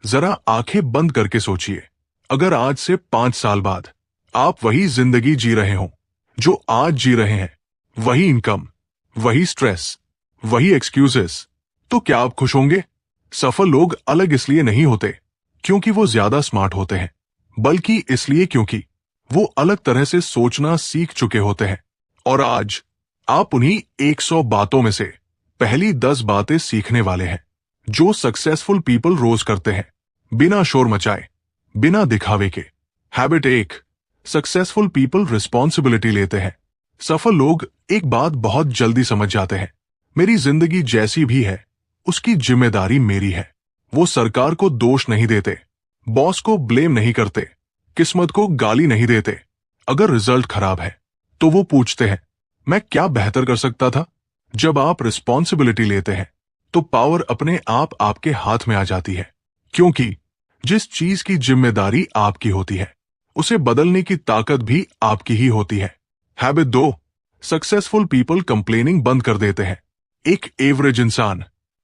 जरा आंखें बंद करके सोचिए, अगर आज से 5 साल बाद आप वही जिंदगी जी रहे हो जो आज जी रहे हैं, वही इनकम, वही स्ट्रेस, वही एक्सक्यूजेस, तो क्या आप खुश होंगे? सफल लोग अलग इसलिए नहीं होते क्योंकि वो ज्यादा स्मार्ट होते हैं, बल्कि इसलिए क्योंकि वो अलग तरह से सोचना सीख चुके होते हैं। और आज आप उन्हीं 100 बातों में से पहली 10 बातें सीखने वाले हैं जो सक्सेसफुल पीपल रोज करते हैं, बिना शोर मचाए, बिना दिखावे के। हैबिट 1, सक्सेसफुल पीपल रिस्पॉन्सिबिलिटी लेते हैं। सफल लोग एक बात बहुत जल्दी समझ जाते हैं, मेरी जिंदगी जैसी भी है उसकी जिम्मेदारी मेरी है। वो सरकार को दोष नहीं देते, बॉस को ब्लेम नहीं करते, किस्मत को गाली नहीं देते। अगर रिजल्ट खराब है तो वो पूछते हैं, मैं क्या बेहतर कर सकता था? जब आप रिस्पॉन्सिबिलिटी लेते हैं तो पावर अपने आप आपके हाथ में आ जाती है, क्योंकि जिस चीज की जिम्मेदारी आपकी होती है उसे बदलने की ताकत भी आपकी ही होती है। हैबिट 2, सक्सेसफुल पीपल कंप्लेनिंग बंद कर देते हैं। एक एवरेज इंसान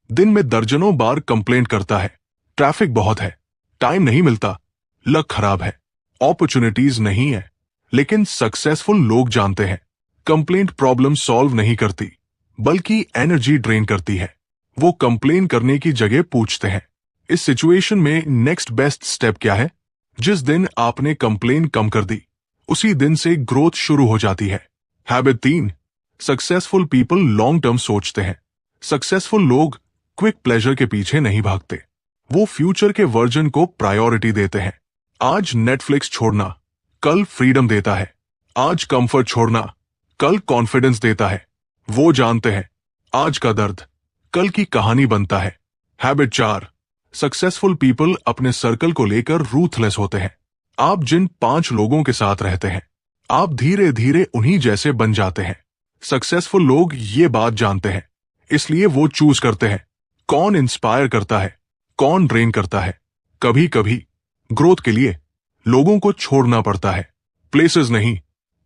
दिन में दर्जनों बार कंप्लेंट करता है, ट्रैफिक बहुत है, टाइम नहीं मिलता, लक खराब है, अपॉर्चुनिटीज नहीं है। लेकिन सक्सेसफुल लोग जानते हैं कंप्लेंट प्रॉब्लम सॉल्व नहीं करती, बल्कि एनर्जी ड्रेन करती है। वो कंप्लेन करने की जगह पूछते हैं, इस सिचुएशन में नेक्स्ट बेस्ट स्टेप क्या है? जिस दिन आपने कंप्लेन कम कर दी, उसी दिन से ग्रोथ शुरू हो जाती है। Habit 3, successful people long term सोचते हैं। सक्सेसफुल लोग क्विक प्लेजर के पीछे नहीं भागते, वो फ्यूचर के वर्जन को प्रायोरिटी देते हैं। आज नेटफ्लिक्स छोड़ना कल फ्रीडम देता है, आज कंफर्ट छोड़ना कल कॉन्फिडेंस देता है। वो जानते हैं आज का दर्द कल की कहानी बनता है। हैबिट 4, सक्सेसफुल पीपल अपने सर्कल को लेकर रूथलेस होते हैं। आप जिन 5 लोगों के साथ रहते हैं, आप धीरे धीरे उन्हीं जैसे बन जाते हैं। सक्सेसफुल लोग ये बात जानते हैं, इसलिए वो चूज करते हैं कौन इंस्पायर करता है, कौन ड्रेन करता है। कभी कभी ग्रोथ के लिए लोगों को छोड़ना पड़ता है, प्लेसेस नहीं।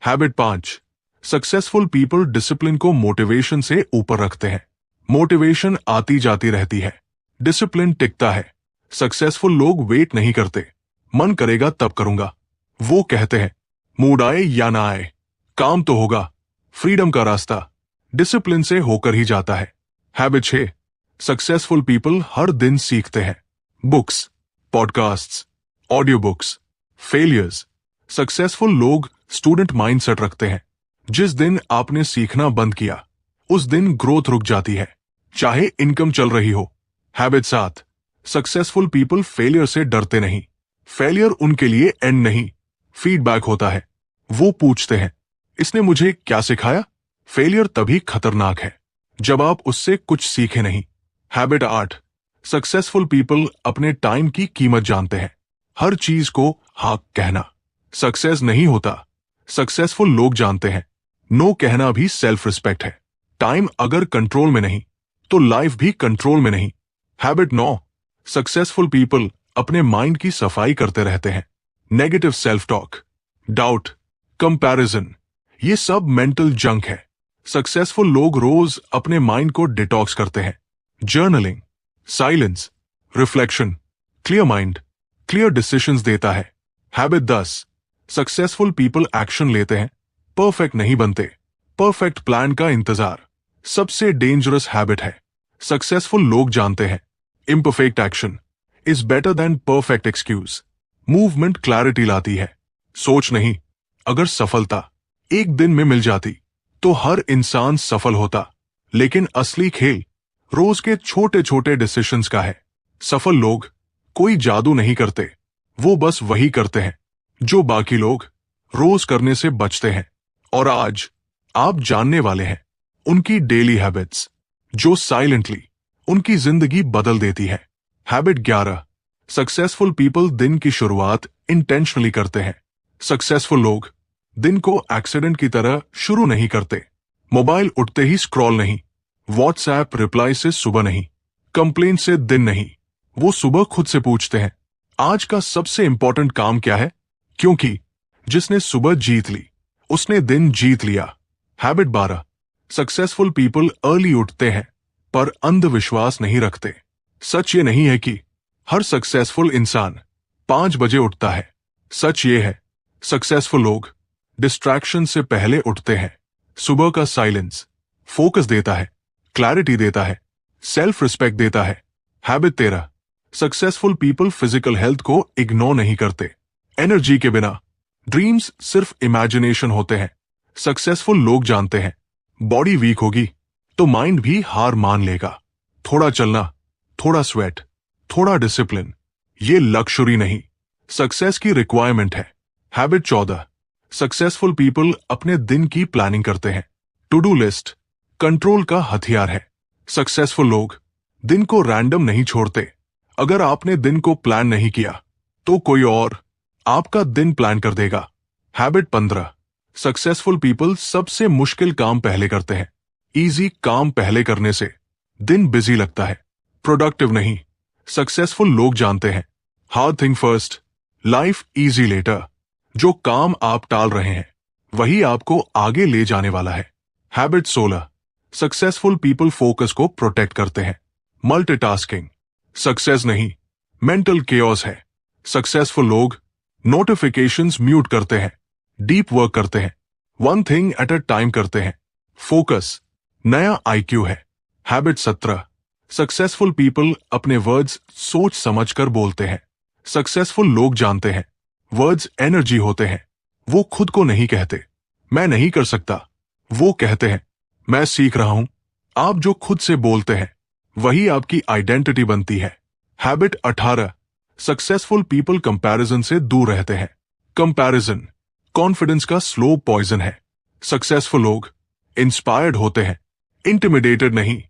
हैबिट 5, सक्सेसफुल पीपल डिसिप्लिन को मोटिवेशन से ऊपर रखते हैं। मोटिवेशन आती जाती रहती है, डिसिप्लिन टिकता है। सक्सेसफुल लोग वेट नहीं करते, मन करेगा तब करूंगा। वो कहते हैं मूड आए या ना आए, काम तो होगा। फ्रीडम का रास्ता डिसिप्लिन से होकर ही जाता है। हैबिट 6, सक्सेसफुल पीपल हर दिन सीखते हैं। Books, podcasts, audio books, failures. Successful लोग स्टूडेंट माइंडसेट रखते हैं। जिस दिन आपने सीखना बंद किया, उस दिन ग्रोथ रुक जाती है, चाहे इनकम चल रही हो। हैबिट 7, सक्सेसफुल पीपल फेलियर से डरते नहीं। फेलियर उनके लिए एंड नहीं, फीडबैक होता है। वो पूछते हैं, इसने मुझे क्या सिखाया? फेलियर तभी खतरनाक है जब आप उससे कुछ सीखे नहीं। हैबिट 8, सक्सेसफुल पीपल अपने टाइम की कीमत जानते हैं। हर चीज को हाँ कहना सक्सेस नहीं होता। सक्सेसफुल लोग जानते हैं नो कहना भी सेल्फ रिस्पेक्ट है। टाइम अगर कंट्रोल में नहीं तो लाइफ भी कंट्रोल में नहीं। हैबिट 9, सक्सेसफुल पीपल अपने माइंड की सफाई करते रहते हैं। Negative self talk, doubt, comparison, ये सब मेंटल जंक है। सक्सेसफुल लोग रोज अपने माइंड को डिटॉक्स करते हैं। Journaling, silence, reflection, clear mind clear decisions देता है। हैबिट 10, सक्सेसफुल पीपल एक्शन लेते हैं, परफेक्ट नहीं बनते। परफेक्ट प्लान का इंतजार सबसे डेंजरस हैबिट है। सक्सेसफुल लोग जानते हैं imperfect action is better than perfect excuse. Movement clarity लाती है, सोच नहीं। अगर सफलता एक दिन में मिल जाती तो हर इंसान सफल होता, लेकिन असली खेल रोज के छोटे छोटे डिसीजंस का है। सफल लोग कोई जादू नहीं करते, वो बस वही करते हैं जो बाकी लोग रोज करने से बचते हैं। और आज आप जानने वाले हैं उनकी डेली हैबिट्स जो साइलेंटली उनकी जिंदगी बदल देती है। हैबिट 11, सक्सेसफुल पीपल दिन की शुरुआत इंटेंशनली करते हैं। सक्सेसफुल लोग दिन को एक्सीडेंट की तरह शुरू नहीं करते। मोबाइल उठते ही स्क्रॉल नहीं, व्हाट्सएप रिप्लाई से सुबह नहीं, कंप्लेन से दिन नहीं। वो सुबह खुद से पूछते हैं आज का सबसे इंपॉर्टेंट काम क्या है, क्योंकि जिसने सुबह जीत ली उसने दिन जीत लिया। हैबिट 12, सक्सेसफुल पीपल अर्ली उठते हैं पर अंधविश्वास नहीं रखते। सच ये नहीं है कि हर सक्सेसफुल इंसान 5 बजे उठता है। सच ये है, सक्सेसफुल लोग डिस्ट्रैक्शन से पहले उठते हैं। सुबह का साइलेंस फोकस देता है, क्लैरिटी देता है, सेल्फ रिस्पेक्ट देता है। Habit 13, successful people physical health को इग्नोर नहीं करते। एनर्जी के बिना ड्रीम्स सिर्फ इमेजिनेशन होते हैं। सक्सेसफुल लोग जानते हैं, बॉडी वीक होगी तो माइंड भी हार मान लेगा। थोड़ा चलना, थोड़ा स्वेट, थोड़ा डिसिप्लिन, ये लक्ष्यूरी नहीं, सक्सेस की रिक्वायरमेंट है। हैबिट 14, सक्सेसफुल पीपल अपने दिन की प्लानिंग करते हैं। टू डू लिस्ट कंट्रोल का हथियार है। सक्सेसफुल लोग दिन को रैंडम नहीं छोड़ते। अगर आपने दिन को प्लान नहीं किया तो कोई और आपका दिन प्लान कर देगा। हैबिट 15, सक्सेसफुल पीपल सबसे मुश्किल काम पहले करते हैं। इजी काम पहले करने से दिन बिजी लगता है, प्रोडक्टिव नहीं। सक्सेसफुल लोग जानते हैं, hard thing first, life easy later. जो काम आप टाल रहे हैं वही आपको आगे ले जाने वाला है। हैबिट 16, सक्सेसफुल पीपल फोकस को प्रोटेक्ट करते हैं। मल्टीटास्किंग सक्सेस नहीं, मेंटल केओस है। सक्सेसफुल लोग नोटिफिकेशंस म्यूट करते हैं, डीप वर्क करते हैं, one thing at a time करते हैं। फोकस नया आईक्यू है। हैबिट 17, सक्सेसफुल पीपल अपने वर्ड्स सोच समझकर बोलते हैं। सक्सेसफुल लोग जानते हैं, वर्ड्स एनर्जी होते हैं। वो खुद को नहीं कहते मैं नहीं कर सकता, वो कहते हैं मैं सीख रहा हूं। आप जो खुद से बोलते हैं वही आपकी आइडेंटिटी बनती है। हैबिट 18, सक्सेसफुल पीपल कंपैरिजन से दूर रहते हैं। कंपैरिजन कॉन्फिडेंस का स्लो पॉइजन है। सक्सेसफुल लोग इंस्पायर्ड होते हैं, इंटिमिडेटेड नहीं।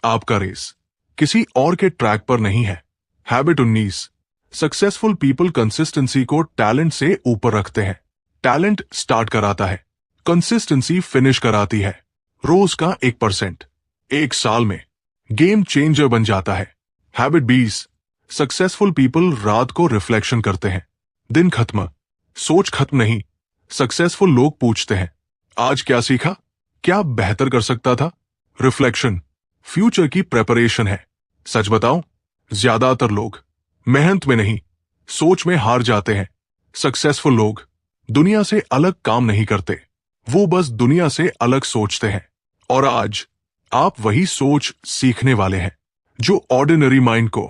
आपका रेस किसी और के ट्रैक पर नहीं है। हैबिट 19, सक्सेसफुल पीपल कंसिस्टेंसी को टैलेंट से ऊपर रखते हैं। टैलेंट स्टार्ट कराता है, कंसिस्टेंसी फिनिश कराती है। रोज का 1% 1 साल में गेम चेंजर बन जाता है। हैबिट 20, सक्सेसफुल पीपल रात को रिफ्लेक्शन करते हैं। दिन खत्म, सोच खत्म नहीं। सक्सेसफुल लोग पूछते हैं आज क्या सीखा, क्या बेहतर कर सकता था। रिफ्लेक्शन फ्यूचर की प्रेपरेशन है। सच बताऊं, ज्यादातर लोग मेहनत में नहीं, सोच में हार जाते हैं। सक्सेसफुल लोग दुनिया से अलग काम नहीं करते, वो बस दुनिया से अलग सोचते हैं। और आज आप वही सोच सीखने वाले हैं जो ऑर्डिनरी माइंड को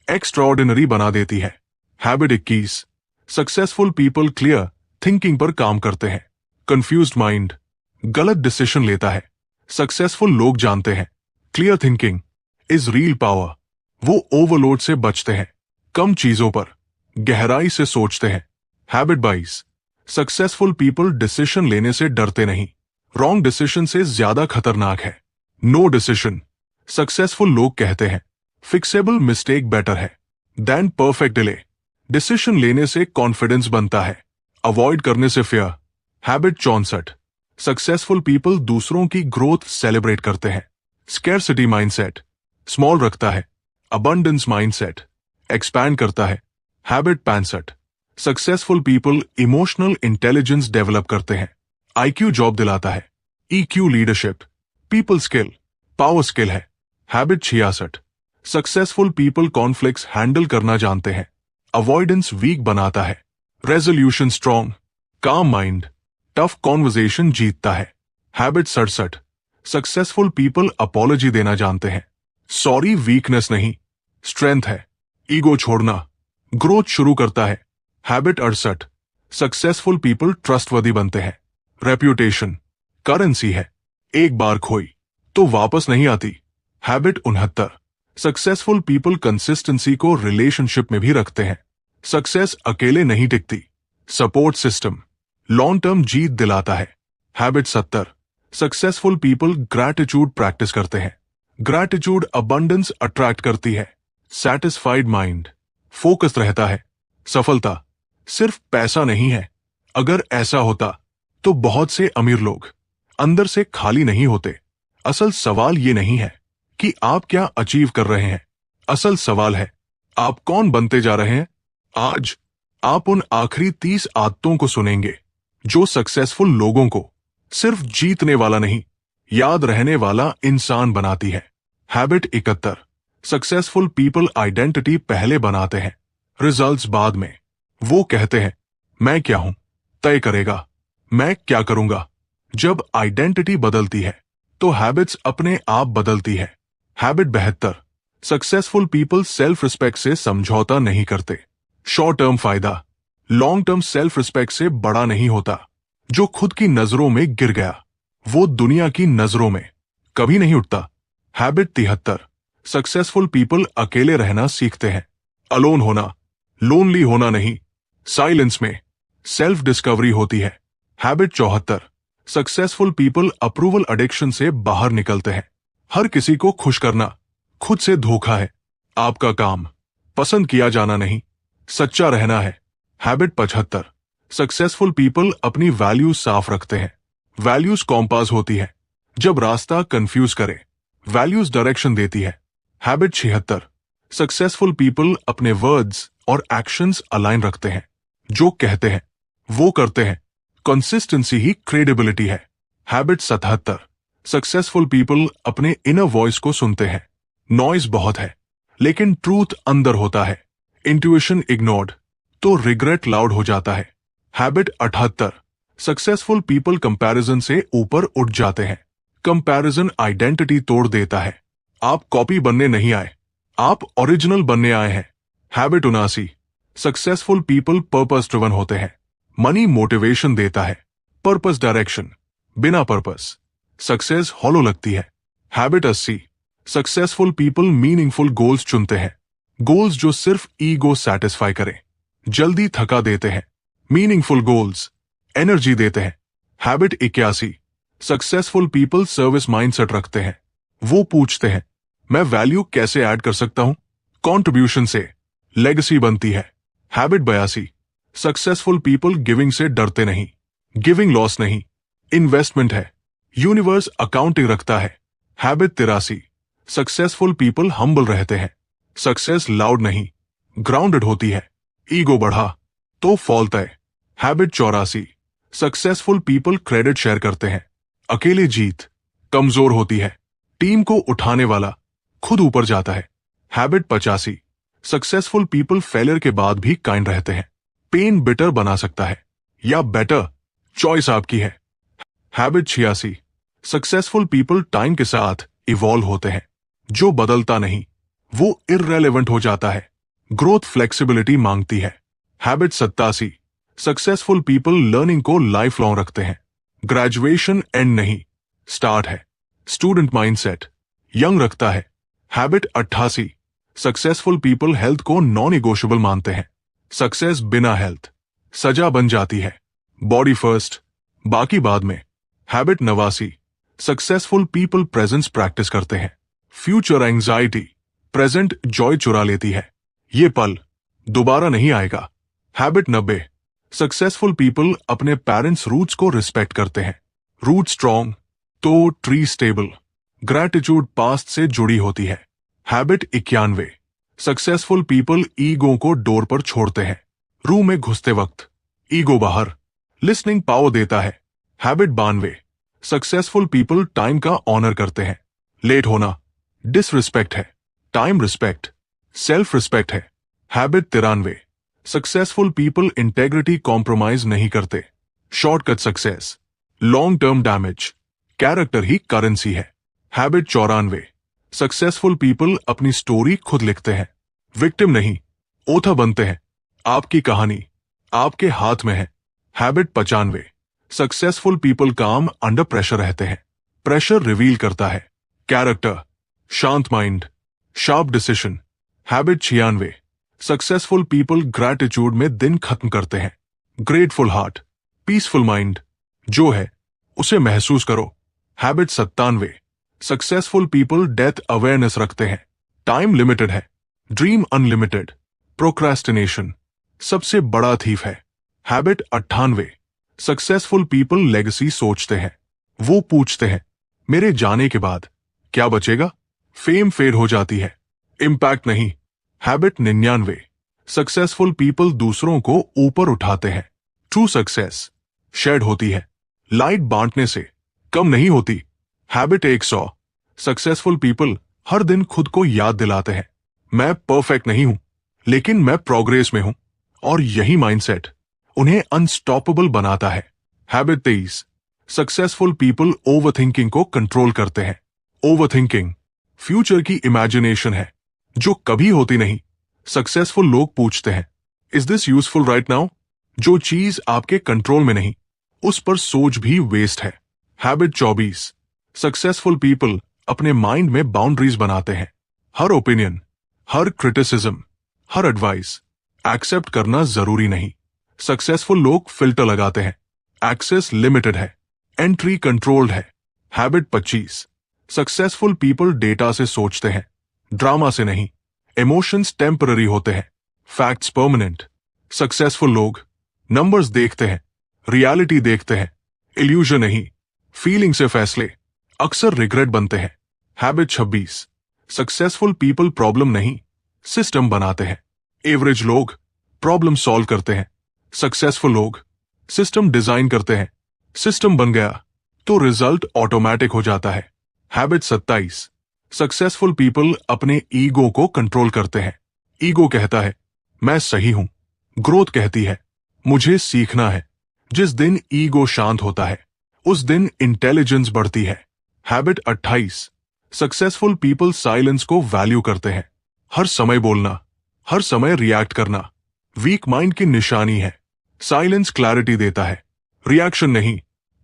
एक्स्ट्राऑर्डिनरी बना देती है। Habit 21, successful people clear thinking पर काम करते हैं। कंफ्यूज्ड माइंड गलत डिसीजन लेता है। सक्सेसफुल लोग जानते हैं clear thinking is real power. वो ओवरलोड से बचते हैं, कम चीजों पर गहराई से सोचते हैं। हैबिट 22, सक्सेसफुल पीपल डिसीजन लेने से डरते नहीं, रॉन्ग डिसीजन से ज्यादा खतरनाक है। नो डिसीजन सक्सेसफुल लोग कहते हैं फिक्सेबल मिस्टेक बेटर है देन परफेक्ट डिले। डिसीजन लेने से कॉन्फिडेंस बनता है, अवॉइड करने से फियर। हैबिट 64, सक्सेसफुल पीपल दूसरों की ग्रोथ सेलिब्रेट करते हैं। स्कैरसिटी माइंडसेट स्मॉल रखता है, अबंडेंस माइंडसेट एक्सपैंड करता है। Habit 65, successful people emotional intelligence develop करते हैं। आईक्यू जॉब दिलाता है, EQ leadership, people skill power skill है। Habit 66, successful people conflicts handle करना जानते हैं, अवॉइडेंस वीक बनाता है। Resolution strong, calm mind tough conversation जीतता है। हैबिट 67, सक्सेसफुल पीपल अपॉलॉजी देना जानते हैं। सॉरी वीकनेस नहीं, स्ट्रेंथ है। ईगो छोड़ना ग्रोथ शुरू करता है। हैबिट 68, सक्सेसफुल पीपल ट्रस्टवर्दी बनते हैं। रेप्यूटेशन करेंसी है, एक बार खोई तो वापस नहीं आती। हैबिट 69, सक्सेसफुल पीपल कंसिस्टेंसी को रिलेशनशिप में भी रखते हैं। सक्सेस अकेले नहीं टिकती, सपोर्ट सिस्टम लॉन्ग टर्म जीत दिलाता है। Habit 70, successful people gratitude practice करते हैं। ग्रैटिट्यूड अबंडेंस अट्रैक्ट करती है। सैटिस्फाइड माइंड फोकस रहता है। सफलता सिर्फ पैसा नहीं है, अगर ऐसा होता तो बहुत से अमीर लोग अंदर से खाली नहीं होते। असल सवाल ये नहीं है कि आप क्या अचीव कर रहे हैं, असल सवाल है आप कौन बनते जा रहे हैं। आज आप उन आखिरी 30 आदतों को सुनेंगे जो सक्सेसफुल लोगों को सिर्फ जीतने वाला नहीं, याद रहने वाला इंसान बनाती है। हैबिट 71, सक्सेसफुल पीपल आइडेंटिटी पहले बनाते हैं, रिजल्ट्स बाद में। वो कहते हैं मैं क्या हूं तय करेगा, मैं क्या करूंगा। जब आइडेंटिटी बदलती है तो हैबिट्स अपने आप बदलती है। Habit 72। Successful people self respect से समझौता नहीं करते। शॉर्ट टर्म फायदा लॉन्ग टर्म सेल्फ रिस्पेक्ट से बड़ा नहीं होता। जो खुद की नजरों में गिर गया वो दुनिया की नजरों में कभी नहीं उठता। हैबिट 73। सक्सेसफुल पीपल अकेले रहना सीखते हैं। अलोन होना, लोनली होना नहीं, साइलेंस में सेल्फ डिस्कवरी होती है। Habit 74। Successful people approval addiction से बाहर निकलते हैं। हर किसी को खुश करना खुद से धोखा है। आपका काम पसंद किया जाना नहीं, सच्चा रहना है। हैबिट 75। सक्सेसफुल पीपल अपनी वैल्यूज साफ रखते हैं। वैल्यूज कॉम्पास होती है, जब रास्ता कंफ्यूज करे वैल्यूज डायरेक्शन देती है। हैबिट 76। सक्सेसफुल पीपल अपने वर्ड्स और एक्शंस अलाइन रखते हैं। जो कहते हैं वो करते हैं। कंसिस्टेंसी ही क्रेडिबिलिटी है। हैबिट 77। सक्सेसफुल पीपल अपने इनर वॉइस को सुनते हैं। नॉइज बहुत है लेकिन ट्रूथ अंदर होता है। इंट्यूशन इग्नोर्ड तो रिग्रेट लाउड हो जाता है। हैबिट 78। सक्सेसफुल पीपल कंपैरिजन से ऊपर उठ जाते हैं। कंपैरिजन आइडेंटिटी तोड़ देता है। आप कॉपी बनने नहीं आए, आप ओरिजिनल बनने आए हैं। Habit 79। Successful people purpose driven होते हैं। मनी मोटिवेशन देता है, पर्पस डायरेक्शन। बिना पर्पस सक्सेस हॉलो लगती है। Habit 80। Successful people meaningful goals चुनते हैं। गोल्स जो सिर्फ ईगो सेटिस्फाई करें, जल्दी थका देते हैं। मीनिंगफुल गोल्स एनर्जी देते हैं। Habit 81। Successful people service mindset रखते हैं। वो पूछते हैं मैं वैल्यू कैसे ऐड कर सकता हूं। कंट्रीब्यूशन से लेगेसी बनती है। हैबिट 82। सक्सेसफुल पीपल गिविंग से डरते नहीं। गिविंग लॉस नहीं, इन्वेस्टमेंट है। यूनिवर्स अकाउंटिंग रखता है। हैबिट 83। सक्सेसफुल पीपल हम्बल रहते हैं। सक्सेस लाउड नहीं, ग्राउंडेड होती है। ईगो बढ़ा तो फॉल तय। Habit 84। Successful people credit share करते हैं। अकेले जीत कमजोर होती है, टीम को उठाने वाला खुद ऊपर जाता है। हैबिट 85। सक्सेसफुल पीपल फेलियर के बाद भी काइंड रहते हैं। पेन बिटर बना सकता है या बेटर, चॉइस आपकी है। हैबिट 86। सक्सेसफुल पीपल टाइम के साथ इवॉल्व होते हैं। जो बदलता नहीं वो इररेलेवेंट हो जाता है। ग्रोथ फ्लेक्सिबिलिटी मांगती है। हैबिट 87। सक्सेसफुल पीपल लर्निंग को लाइफ लॉन्ग रखते हैं। ग्रेजुएशन एंड नहीं, स्टार्ट है। स्टूडेंट माइंडसेट यंग रखता है। हैबिट 88। सक्सेसफुल पीपल हेल्थ को नॉन निगोशिएबल मानते हैं। सक्सेस बिना हेल्थ सजा बन जाती है। बॉडी फर्स्ट बाकी बाद में। Habit 89। Successful people presence practice करते हैं। फ्यूचर एंजाइटी प्रेजेंट जॉय चुरा लेती है। ये पल दोबारा नहीं आएगा। हैबिट 90। सक्सेसफुल पीपल अपने पेरेंट्स रूट्स को रिस्पेक्ट करते हैं। रूट स्ट्रॉन्ग तो ट्री स्टेबल। ग्रैटिट्यूड पास्ट से जुड़ी होती है। हैबिट 91। सक्सेसफुल पीपल ईगो को डोर पर छोड़ते हैं। रूम में घुसते वक्त ईगो बाहर, लिसनिंग पावर देता है। हैबिट 92। सक्सेसफुल पीपल टाइम का ऑनर करते हैं। लेट होना डिसरिस्पेक्ट है, टाइम रिस्पेक्ट सेल्फ रिस्पेक्ट है। Habit 93। Successful people integrity compromise नहीं करते। Shortcut success, long term damage, character ही करेंसी है। हैबिट 94। सक्सेसफुल पीपल अपनी स्टोरी खुद लिखते हैं। विक्टिम नहीं, ओथा बनते हैं। आपकी कहानी आपके हाथ में है। हैबिट 95। सक्सेसफुल पीपल काम अंडर प्रेशर रहते हैं। प्रेशर रिवील करता है। कैरेक्टर शांत mind, sharp decision. Habit 96। Successful people gratitude में दिन खत्म करते हैं। ग्रेटफुल हार्ट, पीसफुल माइंड, जो है उसे महसूस करो। Habit 97। Successful people death awareness रखते हैं। टाइम लिमिटेड है, ड्रीम अनलिमिटेड। प्रोक्रेस्टिनेशन सबसे बड़ा थीफ है। हैबिट 98। सक्सेसफुल पीपल लेगेसी सोचते हैं। वो पूछते हैं मेरे जाने के बाद क्या बचेगा। फेम फेड हो जाती है, इंपैक्ट नहीं। हैबिट 99। सक्सेसफुल पीपल दूसरों को ऊपर उठाते हैं। ट्रू सक्सेस शेयर्ड होती है, लाइट बांटने से कम नहीं होती। हैबिट 100। सक्सेसफुल पीपल हर दिन खुद को याद दिलाते हैं, मैं परफेक्ट नहीं हूं, लेकिन मैं प्रोग्रेस में हूं। और यही माइंडसेट उन्हें अनस्टॉपेबल बनाता है। हैबिट 23, सक्सेसफुल पीपल ओवरथिंकिंग को कंट्रोल करते हैं। ओवरथिंकिंग फ्यूचर की इमेजिनेशन है जो कभी होती नहीं। सक्सेसफुल लोग पूछते हैं, is this useful right now? जो चीज आपके कंट्रोल में नहीं, उस पर सोच भी वेस्ट है। हैबिट 24, सक्सेसफुल पीपल अपने माइंड में बाउंड्रीज बनाते हैं। हर ओपिनियन, हर क्रिटिसिज्म, हर एडवाइस एक्सेप्ट करना जरूरी नहीं। सक्सेसफुल लोग फिल्टर लगाते हैं, एक्सेस लिमिटेड है, एंट्री कंट्रोल्ड है। हैबिट 25, सक्सेसफुल पीपल डेटा से सोचते हैं, ड्रामा से नहीं। इमोशंस टेम्पररी होते हैं, फैक्ट्स परमानेंट। सक्सेसफुल लोग नंबर्स देखते हैं, रियलिटी देखते हैं, इल्यूजन नहीं। फीलिंग से फैसले अक्सर रिग्रेट बनते हैं। हैबिट 26, सक्सेसफुल पीपल प्रॉब्लम नहीं, सिस्टम बनाते हैं। एवरेज लोग प्रॉब्लम सॉल्व करते हैं, सक्सेसफुल लोग सिस्टम डिजाइन करते हैं। सिस्टम बन गया तो रिजल्ट ऑटोमेटिक हो जाता है। हैबिट 27, सक्सेसफुल पीपल अपने ईगो को कंट्रोल करते हैं। ईगो कहता है मैं सही हूं, ग्रोथ कहती है मुझे सीखना है। जिस दिन ईगो शांत होता है उस दिन इंटेलिजेंस बढ़ती है। हैबिट 28, सक्सेसफुल पीपल साइलेंस को वैल्यू करते हैं। हर समय बोलना, हर समय रिएक्ट करना वीक माइंड की निशानी है। साइलेंस क्लैरिटी देता है, रिएक्शन नहीं।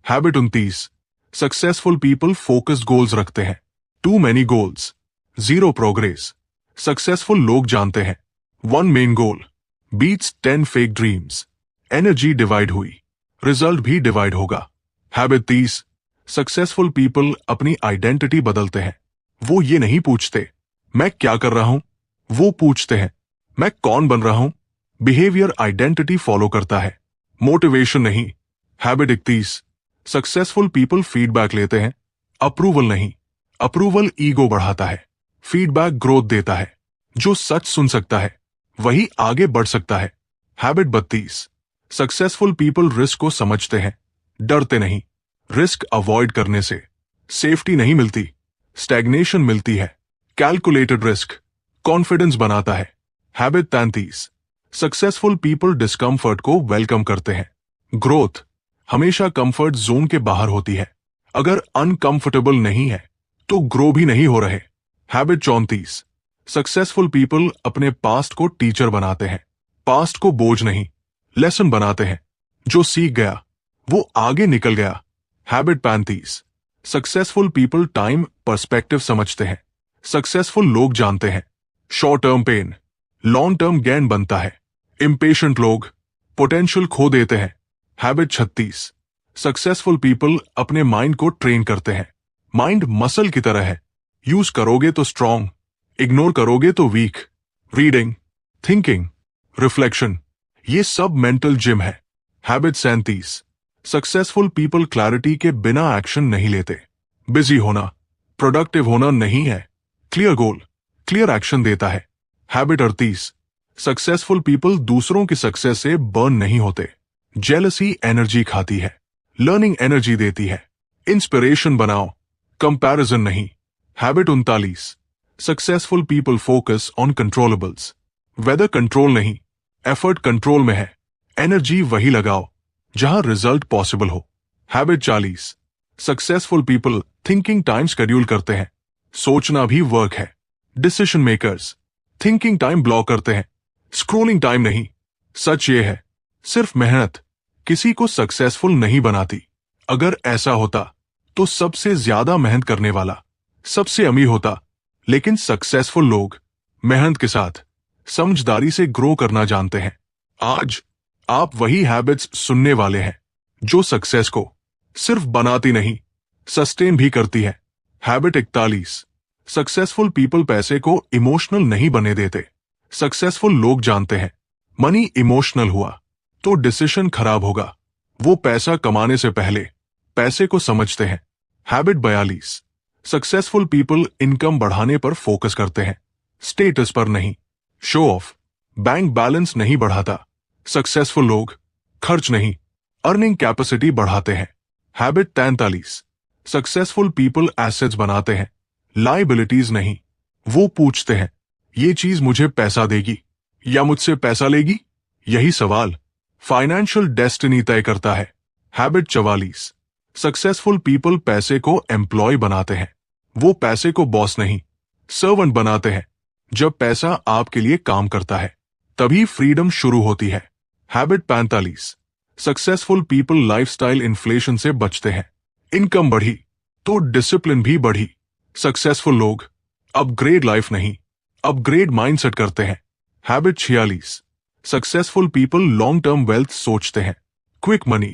Habit 29, successful people focused goals रखते हैं। Too many goals, zero progress. Successful लोग जानते हैं one main goal beats 10 fake dreams. Energy divide हुई, रिजल्ट भी डिवाइड होगा। हैबिट 30, सक्सेसफुल पीपल अपनी आइडेंटिटी बदलते हैं। वो ये नहीं पूछते मैं क्या कर रहा हूं, वो पूछते हैं मैं कौन बन रहा हूं। बिहेवियर आइडेंटिटी फॉलो करता है, मोटिवेशन नहीं। हैबिट 31, सक्सेसफुल पीपल फीडबैक लेते हैं, अप्रूवल नहीं। अप्रूवल ईगो बढ़ाता है, फीडबैक ग्रोथ देता है। जो सच सुन सकता है वही आगे बढ़ सकता है। हैबिट 32, सक्सेसफुल पीपल रिस्क को समझते हैं, डरते नहीं। रिस्क अवॉइड करने से सेफ्टी नहीं मिलती, स्टैग्नेशन मिलती है। कैलकुलेटेड रिस्क कॉन्फिडेंस बनाता है। हैबिट 33, सक्सेसफुल पीपल डिस्कम्फर्ट को वेलकम करते हैं। ग्रोथ हमेशा कंफर्ट जोन के बाहर होती है। अगर अनकंफर्टेबल नहीं है तो ग्रो भी नहीं हो रहे। हैबिट 34, सक्सेसफुल पीपल अपने पास्ट को टीचर बनाते हैं। पास्ट को बोझ नहीं, लेसन बनाते हैं। जो सीख गया वो आगे निकल गया। Habit 35, successful people time perspective समझते हैं। सक्सेसफुल लोग जानते हैं short term pain long term gain बनता है। इम्पेशेंट लोग पोटेंशियल खो देते हैं। हैबिट 36, सक्सेसफुल पीपल अपने माइंड को ट्रेन करते हैं। माइंड मसल की तरह है, यूज करोगे तो स्ट्रांग, इग्नोर करोगे तो वीक। रीडिंग, थिंकिंग, रिफ्लेक्शन ये सब मेंटल जिम है। हैबिट 37, सक्सेसफुल पीपल क्लैरिटी के बिना एक्शन नहीं लेते। बिजी होना, प्रोडक्टिव होना नहीं है, क्लियर गोल, क्लियर एक्शन देता है। हैबिट 38, सक्सेसफुल पीपल दूसरों की सक्सेस से बर्न नहीं होते। जेलसी एनर्जी खाती है, लर्निंग एनर्जी देती है। इंस्पिरेशन बनाओ, कंपैरिजन नहीं। Habit 39, successful people focus on controllables. Weather control नहीं, एफर्ट कंट्रोल में है। एनर्जी वही लगाओ जहां रिजल्ट पॉसिबल हो। Habit 40, successful people thinking time schedule करते हैं। सोचना भी वर्क है। Decision makers thinking time block करते हैं, स्क्रोलिंग टाइम नहीं। सच ये है सिर्फ मेहनत किसी को सक्सेसफुल नहीं बनाती। अगर ऐसा होता तो सबसे ज्यादा मेहनत करने वाला सबसे अमीर होता। लेकिन सक्सेसफुल लोग मेहनत के साथ समझदारी से ग्रो करना जानते हैं। आज आप वही हैबिट्स सुनने वाले हैं जो सक्सेस को सिर्फ बनाती नहीं, सस्टेन भी करती है। हैबिट 41, सक्सेसफुल पीपल पैसे को इमोशनल नहीं बने देते। सक्सेसफुल लोग जानते हैं मनी इमोशनल हुआ तो डिसीजन खराब होगा। वो पैसा कमाने से पहले पैसे को समझते हैं। हैबिट 42, सक्सेसफुल पीपल इनकम बढ़ाने पर फोकस करते हैं, स्टेटस पर नहीं। शो ऑफ बैंक बैलेंस नहीं बढ़ाता। सक्सेसफुल लोग खर्च नहीं, अर्निंग कैपेसिटी बढ़ाते हैं। हैबिट 43, सक्सेसफुल पीपल एसेट्स बनाते हैं, लायबिलिटीज नहीं। वो पूछते हैं, ये चीज मुझे पैसा देगी या मुझसे पैसा लेगी? यही सवाल फाइनेंशियल डेस्टिनी तय करता है। हैबिट 44। सक्सेसफुल पीपल पैसे को एम्प्लॉय बनाते हैं। वो पैसे को बॉस नहीं, सर्वेंट बनाते हैं। जब पैसा आपके लिए काम करता है, तभी फ्रीडम शुरू होती है। Habit 45। Successful people lifestyle inflation से बचते हैं। इनकम बढ़ी तो डिसिप्लिन भी बढ़ी। सक्सेसफुल लोग अपग्रेड लाइफ नहीं, अपग्रेड माइंडसेट करते हैं। Habit 46। Successful people long term wealth सोचते हैं। क्विक मनी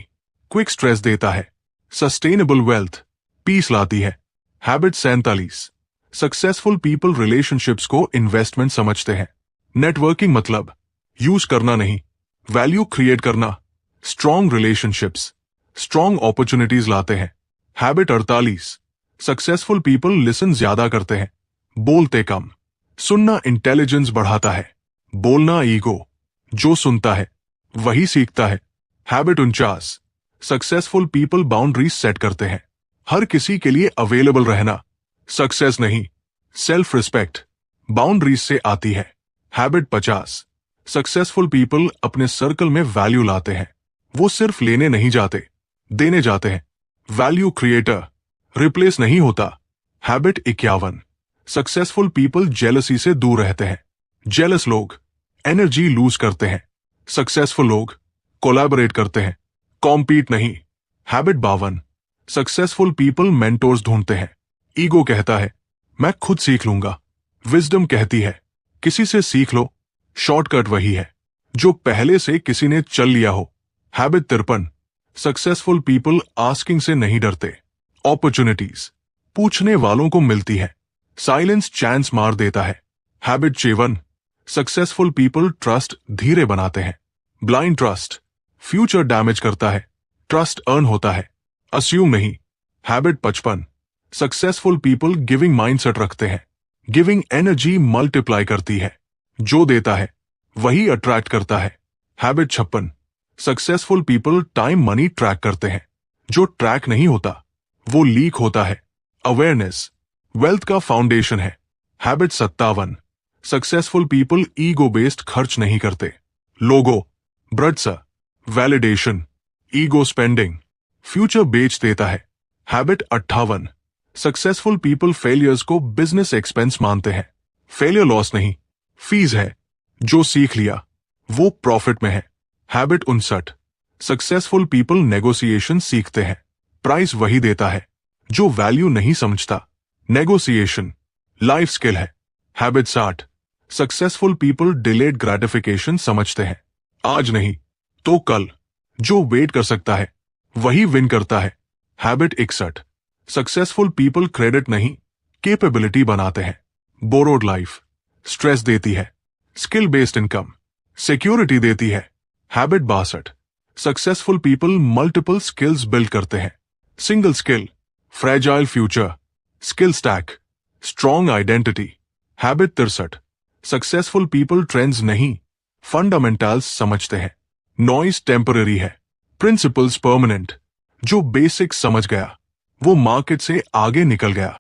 क्विक स्ट्रेस देता है, सस्टेनेबल वेल्थ पीस लाती है। हैबिट 47। सक्सेसफुल पीपल रिलेशनशिप्स को इन्वेस्टमेंट समझते हैं। नेटवर्किंग मतलब यूज करना नहीं, वैल्यू क्रिएट करना। स्ट्रॉन्ग रिलेशनशिप्स स्ट्रॉन्ग अपॉर्चुनिटीज लाते हैं। हैबिट 48। सक्सेसफुल पीपल लिसन ज्यादा करते हैं, बोलते कम। सुनना इंटेलिजेंस बढ़ाता है, बोलना ईगो। जो सुनता है वही सीखता है। Habit 49। Successful people boundaries set करते हैं। हर किसी के लिए अवेलेबल रहना सक्सेस नहीं, सेल्फ रिस्पेक्ट बाउंड्रीज से आती है। हैबिट 50। सक्सेसफुल पीपल अपने सर्कल में वैल्यू लाते हैं। वो सिर्फ लेने नहीं जाते, देने जाते हैं। वैल्यू क्रिएटर रिप्लेस नहीं होता। हैबिट 51। सक्सेसफुल पीपल जेलसी से दूर रहते हैं। जेलस लोग एनर्जी लूज करते हैं। सक्सेसफुल लोग कोलैबोरेट करते हैं, कॉम्पीट नहीं। हैबिट 52। सक्सेसफुल पीपल मेंटोर्स ढूंढते हैं। ईगो कहता है मैं खुद सीख लूंगा, विजडम कहती है किसी से सीख लो। शॉर्टकट वही है जो पहले से किसी ने चल लिया हो। हैबिट 53। सक्सेसफुल पीपल आस्किंग से नहीं डरते। अपॉर्चुनिटीज पूछने वालों को मिलती है, साइलेंस चांस मार देता है। हैबिट 54। सक्सेसफुल पीपल ट्रस्ट धीरे बनाते हैं। ब्लाइंड ट्रस्ट फ्यूचर डैमेज करता है, ट्रस्ट अर्न होता है, अस्यूम नहीं। Habit 55। Successful people giving mindset रखते हैं। गिविंग एनर्जी मल्टीप्लाई करती है, जो देता है वही अट्रैक्ट करता है। Habit 56। Successful people time money track करते हैं। जो ट्रैक नहीं होता वो लीक होता है। अवेयरनेस वेल्थ का फाउंडेशन है। Habit 57। Successful people ego based खर्च नहीं करते। लोगो ब्रड्स वैलिडेशन ईगो स्पेंडिंग फ्यूचर बेच देता है। हैबिट 58। सक्सेसफुल पीपल फेलियर्स को बिजनेस एक्सपेंस मानते हैं। फेलियर लॉस नहीं, फीस है। जो सीख लिया वो प्रॉफिट में है। हैबिट 59। सक्सेसफुल पीपल नेगोशिएशन सीखते हैं। प्राइस वही देता है जो वैल्यू नहीं समझता। नेगोशिएशन लाइफ स्किल है। Habit 60। Successful people delayed gratification समझते हैं। आज नहीं तो कल। जो वेट कर सकता है वही विन करता है। हैबिट 61। सक्सेसफुल पीपल क्रेडिट नहीं, कैपेबिलिटी बनाते हैं। बोरोड लाइफ स्ट्रेस देती है, स्किल बेस्ड इनकम सिक्योरिटी देती है। Habit 62। Successful people multiple skills build करते हैं। Single skill fragile future, skill stack strong identity. Habit 63। Successful people trends नहीं, फंडामेंटल्स समझते हैं। नॉइज टेम्पररी है, प्रिंसिपल्स परमानेंट। जो बेसिक्स समझ गया वो मार्केट से आगे निकल गया।